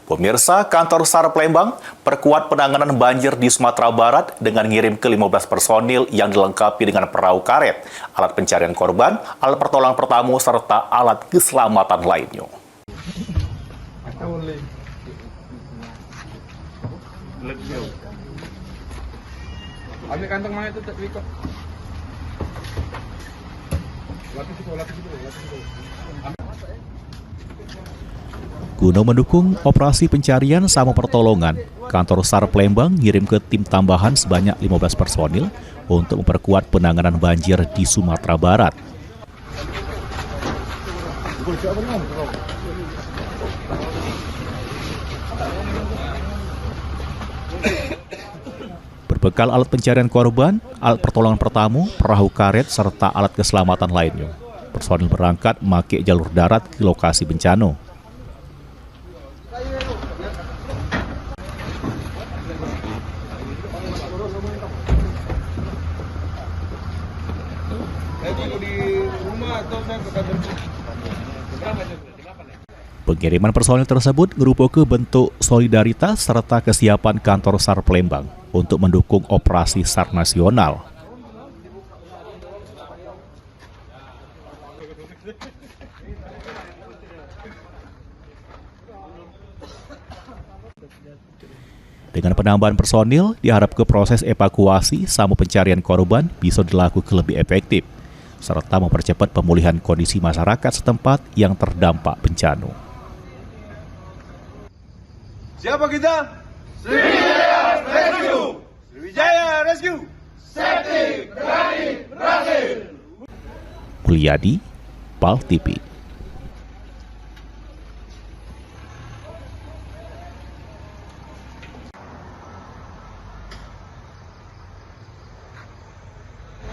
Pemirsa, kantor SAR Palembang perkuat penanganan banjir di Sumatera Barat dengan ngirim ke 15 personil yang dilengkapi dengan perahu karet, alat pencarian korban, alat pertolongan pertama, serta alat keselamatan lainnya. Ambil kantong mana itu, Wiko? Guna mendukung operasi pencarian sama pertolongan, kantor SAR Palembang ngirim ke tim tambahan sebanyak 15 personil untuk memperkuat penanganan banjir di Sumatera Barat. Berbekal alat pencarian korban, alat pertolongan pertama, perahu karet, serta alat keselamatan lainnya, personil berangkat memakai jalur darat ke lokasi bencana. Pengiriman personil tersebut merupakan bentuk solidaritas serta kesiapan kantor SAR Palembang untuk mendukung operasi SAR nasional. Dengan penambahan personil, diharapkan proses evakuasi sama pencarian korban bisa dilakukan lebih efektif, serta mempercepat pemulihan kondisi masyarakat setempat yang terdampak bencana. Siapa kita? Sriwijaya Rescue! Sriwijaya Rescue! Safety, berani, berhasil! Mulyadi, PAL TV.